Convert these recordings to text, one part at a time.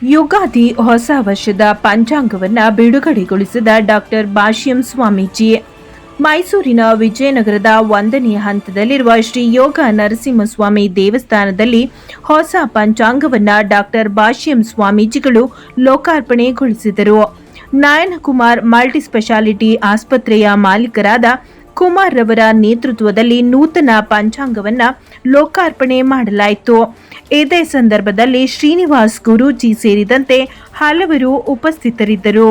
ಯುಗಾದಿ ಹೊಸ ವರ್ಷದ ಪಂಚಾಂಗವನ್ನು ಬಿಡುಗಡೆಗೊಳಿಸಿದ ಡಾಕ್ಟರ್ ಭಾಷ್ಯಂ ಸ್ವಾಮೀಜಿ. ಮೈಸೂರಿನ ವಿಜಯನಗರದ 1ನೇ ಹಂತದಲ್ಲಿರುವ ಶ್ರೀ ಯೋಗ ನರಸಿಂಹಸ್ವಾಮಿ ದೇವಸ್ಥಾನದಲ್ಲಿ ಹೊಸ ಪಂಚಾಂಗವನ್ನು ಡಾಕ್ಟರ್ ಭಾಷ್ಯಂ ಸ್ವಾಮೀಜಿಗಳು ಲೋಕಾರ್ಪಣೆಗೊಳಿಸಿದರು. ನಯನಕುಮಾರ್ ಮಲ್ಟಿಸ್ಪೆಷಾಲಿಟಿ ಆಸ್ಪತ್ರೆಯ ಮಾಲೀಕರಾದ ಕುಮಾರ್ ರವರ ನೇತೃತ್ವದಲ್ಲಿ ನೂತನ ಪಂಚಾಂಗವನ್ನು ಲೋಕಾರ್ಪಣೆ ಮಾಡಲಾಯಿತು. ಇದೇ ಸಂದರ್ಭದಲ್ಲಿ ಶ್ರೀನಿವಾಸ್ ಗುರೂಜಿ ಸೇರಿದಂತೆ ಹಲವರು ಉಪಸ್ಥಿತರಿದ್ದರು.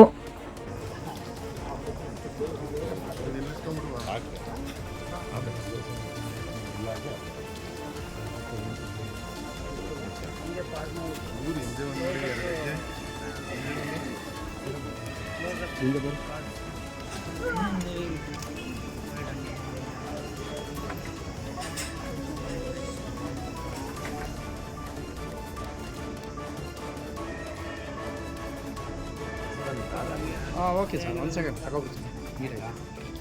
ಓಕೆ ಸರ್, ಒಂದು ಸೆಕೆಂಡ್ ತಗೋಬಿಡ್ತೀನಿ. ನೀಟಾಗಿ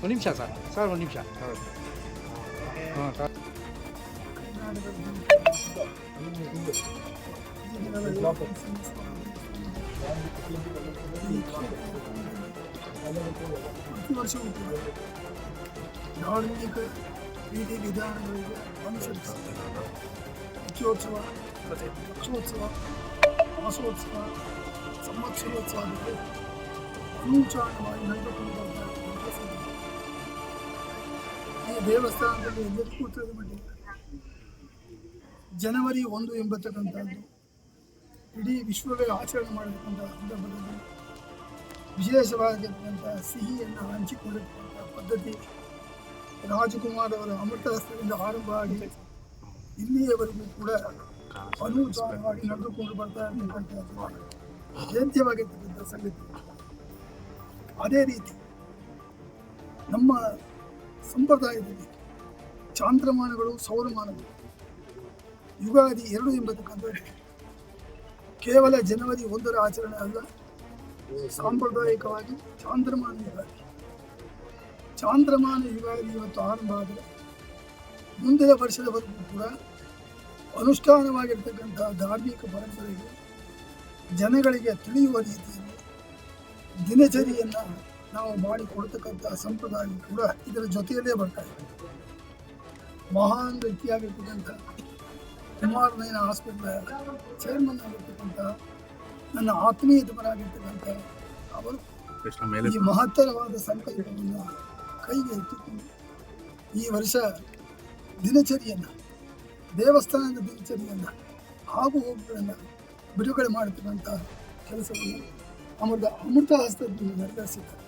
ಒಂದು ನಿಮಿಷ ಸರ್ ಒಂದು ನಿಮಿಷ. ಹಾಂ ಸರ್, ಪ್ರತಿ ವರ್ಷವೂ ಕೂಡ ಧಾರ್ಮಿಕ ವಿಧಿ ವಿಧಾನಗಳಿಗೆ ಅನುಸರಿಸಿ ನಿತ್ಯೋತ್ಸವ, ಪಕ್ಷೋತ್ಸವ, ಮಾಸೋತ್ಸವ, ಸಂವತ್ಸರೋತ್ಸವದಲ್ಲಿ ಅನುಚಾರವಾಗಿ ನಡೆದುಕೊಂಡು ಈ ದೇವಸ್ಥಾನದಲ್ಲಿ ಎಲ್ಲರಿಗೂ ತಿಳಿದ ಮಟ್ಟಿಗೆ ಜನವರಿ 1 ಎಂಬತಕ್ಕಂಥದ್ದು ಇಡೀ ವಿಶ್ವವೇ ಆಚರಣೆ ಮಾಡತಕ್ಕಂಥ ಸಂದರ್ಭದಲ್ಲಿ ವಿಶೇಷವಾಗಿರ್ತಕ್ಕಂಥ ಸಿಹಿಯನ್ನು ಹಂಚಿಕೊಂಡಿರ್ತಕ್ಕಂಥ ಪದ್ಧತಿ ರಾಜಕುಮಾರ್ ಅವರ ಅಮೃತ ಹಸ್ತದಿಂದ ಆರಂಭ ಆಗಿ ಇಲ್ಲಿಯವರೆಗೂ ಕೂಡ ಅನುಚಾರವಾಗಿ ನಡೆದುಕೊಂಡು ಬರ್ತಾ ಇರತಕ್ಕಂಥ ಜಯಂತ್ಯವಾಗಿರ್ತಕ್ಕಂಥ ಸಂಗತಿ. ಅದೇ ರೀತಿ ನಮ್ಮ ಸಂಪ್ರದಾಯದಲ್ಲಿ ಚಾಂದ್ರಮಾನಗಳು, ಸೌರಮಾನಗಳು, ಯುಗಾದಿ 2 ಎಂಬತಕ್ಕಂಥದ್ದು ಕೇವಲ ಜನವರಿ 1ರ ಆಚರಣೆ ಅಲ್ಲ, ಸಾಂಪ್ರದಾಯಿಕವಾಗಿ ಚಾಂದ್ರಮಾನ ಯುಗಾದಿ. ಚಾಂದ್ರಮಾನ ಯುಗಾದಿ ಇವತ್ತು ಆರಂಭ ಆದರೆ ಮುಂದಿನ ವರ್ಷದವರೆಗೂ ಕೂಡ ಅನುಷ್ಠಾನವಾಗಿರ್ತಕ್ಕಂಥ ಧಾರ್ಮಿಕ ಪರಂಪರೆಗೆ ಜನಗಳಿಗೆ ತಿಳಿಯುವ ರೀತಿಯಲ್ಲಿ ದಿನಚರಿಯನ್ನು ನಾವು ಮಾಡಿಕೊಡ್ತಕ್ಕಂಥ ಸಂಪ್ರದಾಯ ಕೂಡ ಇದರ ಜೊತೆಯಲ್ಲೇ ಬರ್ತಾ ಇದೆ. ಮಹಾನ್ ವ್ಯಕ್ತಿಯಾಗಿರ್ತಕ್ಕಂಥ ಕುಮಾರ್ ನಯನ ಹಾಸ್ಪಿಟಲ್ ಚೇರ್ಮನ್ ಆಗಿರ್ತಕ್ಕಂಥ ನನ್ನ ಆತ್ಮೀಯತಮರಾಗಿರ್ತಕ್ಕಂಥ ಅವರು ಈ ಮಹತ್ತರವಾದ ಸಂಕಲ್ಪವನ್ನು ಕೈಗೆ ಎತ್ತಿಕೊಂಡು ಈ ವರ್ಷ ದಿನಚರಿಯನ್ನು, ದೇವಸ್ಥಾನದ ದಿನಚರಿಯನ್ನು, ಹಾಗೂ ಹೋಗುಗಳನ್ನು ಬಿಡುಗಡೆ ಮಾಡತಕ್ಕಂಥ ಕೆಲಸವನ್ನು ಅಮೃತ ಹಸ್ತದಿಂದ ನೆರವೇರಿಸಿದ್ದಾರೆ.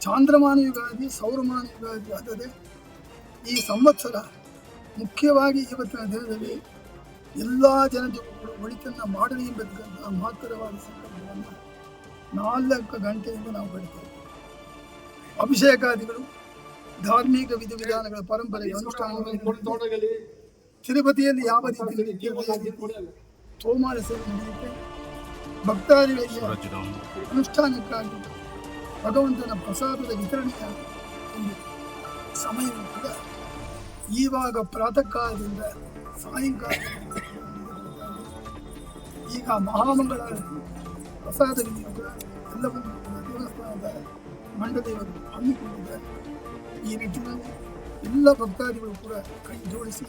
ಚಾಂದ್ರಮಾನ ಯುಗಾದಿ, ಸೌರಮಾನ ಯುಗಾದಿ ಅಲ್ಲದೆ ಈ ಸಂವತ್ಸರ ಮುಖ್ಯವಾಗಿ ಇವತ್ತಿನ ದಿನದಲ್ಲಿ ಎಲ್ಲ ಜನತೆಗಳು ಒಳಿತನ್ನು ಮಾಡಲಿ ಎಂಬತಕ್ಕಂಥ ಮಹತ್ತರವಾದ ಸಂಕಲ್ಪವನ್ನು 4 ಗಂಟೆಯಿಂದ ನಾವು ಪಡಿತೇವೆ. ಅಭಿಷೇಕಾದಿಗಳು, ಧಾರ್ಮಿಕ ವಿಧಿವಿಧಾನಗಳ ಪರಂಪರೆಗೆ ಅನುಷ್ಠಾನವಾಗಿ ತಿರುಪತಿಯಲ್ಲಿ ಯಾವ ರೀತಿ ತೋಮಾನ ಸೇವೆ ನಡೆಯುತ್ತೆ, ಭಕ್ತಾದಿಗಳಿಗೆ ಅನುಷ್ಠಾನಕ್ಕಾಗಿ ಭಗವಂತನ ಪ್ರಸಾದದ ವಿತರಣೆಯ ಒಂದು ಸಮಯವು ಕೂಡ ಈವಾಗ ಪ್ರಾತಃ ಕಾಲದಿಂದ ಸಾಯಂಕಾಲ ಈಗ ಮಹಾಮಂಗಳ ಪ್ರಸಾದ ವಿನಿಯೋಗ ಎಲ್ಲವನ್ನು ದೇವಸ್ಥಾನದ ಮಂಡಳಿಯವರು ಹಮ್ಮಿಕೊಂಡಿದ್ದಾರೆ. ಈ ನಿಟ್ಟಿನಲ್ಲಿ ಎಲ್ಲ ಭಕ್ತಾದಿಗಳು ಕೂಡ ಕೈ ಜೋಡಿಸಿ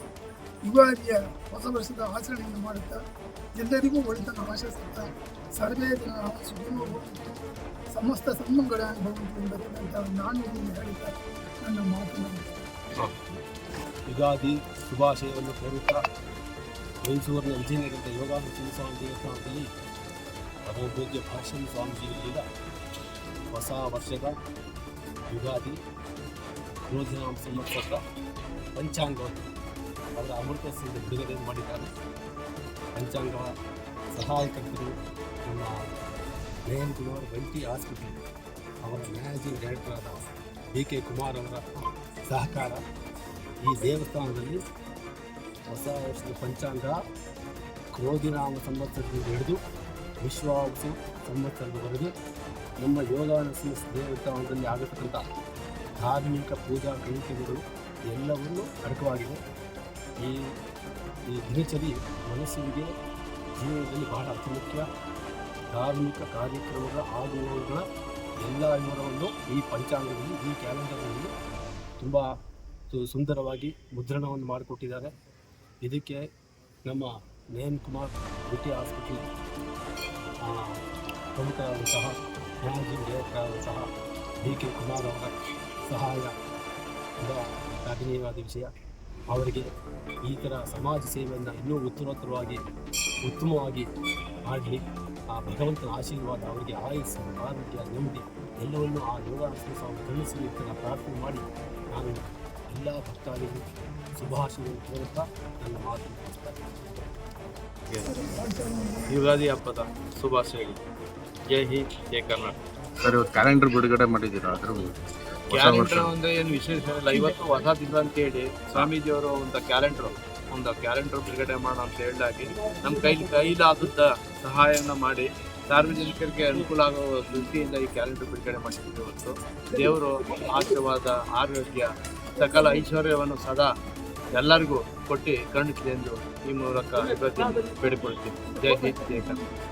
ಯುಗಾದಿಯ ಹೊಸ ವರ್ಷದ ಆಚರಣೆಯನ್ನು ಮಾಡುತ್ತಾ ಎಲ್ಲರಿಗೂ ಒಳಿತನ್ನು ಆಶಿಸುತ್ತಾ ಸರ್ವೇ ಜನ ಸುಖಿನೋ ಸಮಸ್ತ ಸನ್ಮಂಗಳ ಭವಂತು ಎಂಬತಕ್ಕಂಥ ನಾಣ್ಯದಿಂದ ಹೇಳುತ್ತಾ ನನ್ನ ಮಾತನ್ನು ಯುಗಾದಿ ಶುಭಾಶಯವನ್ನು ಕೋರುತ್ತಾ ಮೈಸೂರಿನ ವಿಜಯನಗರದ ಯೋಗ ನರಸಿಂಹಸ್ವಾಮಿ ದೇವಸ್ಥಾನದಲ್ಲಿ ಪರಮಪೂಜ್ಯ ಭಾಷ್ಯಂ ಸ್ವಾಮೀಜಿಗಳಿಂದ ಹೊಸ ವರ್ಷದ ಯುಗಾದಿ ಕ್ರೋಧಿನಾಮ ಸಂವತ್ಸರದ ಪಂಚಾಂಗವನ್ನು ಅವರ ಅಮೃತದಿಂದ ಬಿಡುಗಡೆ ಮಾಡಿದ್ದಾರೆ. ಪಂಚಾಂಗ ಸಹಾಯಕರ್ತರು ನಮ್ಮ ನಯನಕುಮಾರ್ ಮಲ್ಟಿ ಹಾಸ್ಪಿಟಲ್ ಅವರ ಮ್ಯಾನೇಜಿಂಗ್ ಡೈರೆಕ್ಟರ್ ಆದ BK ಕುಮಾರ್ ಅವರ ಸಹಕಾರ. ಈ ದೇವಸ್ಥಾನದಲ್ಲಿ ಹೊಸ ವರ್ಷದ ಪಂಚಾಂಗ ಕ್ರೋಧಿನಾಮ ಸಂವತ್ಸರದಿಂದ ಹಿಡಿದು ವಿಶ್ವಾವಸು ಸಂವತ್ಸರದವರೆಗೆ ನಮ್ಮ ಯೋಗ ನರಸಿಂಹ ದೇವಸ್ಥಾನದಲ್ಲಿ ಆಗತಕ್ಕಂಥ ಧಾರ್ಮಿಕ ಪೂಜಾ ಕೈಂಕರ್ಯಗಳು ಎಲ್ಲವನ್ನೂ ಅಡಕವಾಗಿದೆ. ಈ ದಿನಚರಿ ಮನಸ್ಸಿಗೆ ಜೀವನದಲ್ಲಿ ಬಹಳ ಅತಿ ಮುಖ್ಯ ಧಾರ್ಮಿಕ ಕಾರ್ಯಕ್ರಮಗಳ ಆಗುವವುಗಳ ಎಲ್ಲ ವಿವರವನ್ನು ಈ ಪಂಚಾಂಗದಲ್ಲಿ ಈ ಕ್ಯಾಲೆಂಡರ್ನಲ್ಲಿ ತುಂಬ ಸುಂದರವಾಗಿ ಮುದ್ರಣವನ್ನು ಮಾಡಿಕೊಟ್ಟಿದ್ದಾರೆ. ಇದಕ್ಕೆ ನಮ್ಮ ನಯನ್ ಕುಮಾರ್ ಬಿಟಿ ಹಾಸ್ಪಿಟಲ್ ಪ್ರಮುಖರಾದಂತಹ ಮ್ಯಾನೇಜಿಂಗ್ ಡೈರೆಕ್ಟರಾದಂತಹ DK ಕುಮಾರ್ ಅವರ ಸಹಾಯ ತುಂಬ ಶ್ಲಾಘನೀಯವಾದ ವಿಷಯ. ಅವರಿಗೆ ಈ ಥರ ಸಮಾಜ ಸೇವೆಯನ್ನು ಇನ್ನೂ ಉತ್ತರೋತ್ತರವಾಗಿ ಉತ್ತಮವಾಗಿ ಮಾಡಲಿ. ಆ ಭಗವಂತನ ಆಶೀರ್ವಾದ ಅವರಿಗೆ ಆಯಸ್ಸು ಆರೋಗ್ಯ ನೆಮ್ಮದಿ ಎಲ್ಲವನ್ನೂ ಆ ಯೋಗಾಸನ ಸ್ವಾಮಿ ಕರುಣಿಸಲಿ ಅಂತ ನಾನು ಪ್ರಾರ್ಥನೆ ಮಾಡಿ ನಾನು ಎಲ್ಲ ಭಕ್ತಾದಿಗಳು ಶುಭಾಶಯಗಳನ್ನು ಕೋರುತ್ತಾ ನನ್ನ ಮಾತು ಮುಗಿಸ್ತಾರೆ. ಯುಗಾದಿ ಹಬ್ಬದ ಶುಭಾಶಯಗಳು. ಜೈ ಹಿಂದ್, ಜೈ ಕರ್ನಾಟಕ. ಸರ್, ಇವತ್ತು ಕ್ಯಾಲೆಂಡರ್ ಬಿಡುಗಡೆ ಮಾಡಿದ್ದೀರಾ? ಅದ್ರ ಕ್ಯಾಲೆಂಡರ್ ಅಂದ್ರೆ ಏನು ವಿಶೇಷ ಇಲ್ಲ. ಇವತ್ತು ಹೊಸ ದಿನ ಅಂತೇಳಿ ಸ್ವಾಮೀಜಿಯವರು ಒಂದು ಕ್ಯಾಲೆಂಡರ್ ಬಿಡುಗಡೆ ಮಾಡೋಣ ಅಂತ ಹೇಳಾಗಿ ನಮ್ಮ ಕೈಲಾದ ಸಹಾಯನ ಮಾಡಿ ಸಾರ್ವಜನಿಕರಿಗೆ ಅನುಕೂಲ ಆಗೋ ದೃಷ್ಟಿಯಿಂದ ಈ ಕ್ಯಾಲೆಂಡರ್ ಬಿಡುಗಡೆ ಮಾಡಿದ್ದೀವಿ. ಇವತ್ತು ದೇವರು ಆಶೀರ್ವಾದ ಆರೋಗ್ಯ ಸಕಲ ಐಶ್ವರ್ಯವನ್ನು ಸದಾ ಎಲ್ಲರಿಗೂ ಕೊಟ್ಟು ಕರುಣಿಸಲಿ ಎಂದು ಈ ಮೂಲಕ ಬೇಡಿಕೊಳ್ತೀನಿ. ಜೈ ಹಿಂದ್, ಜೈ ಕರ್ನಾಟಕ.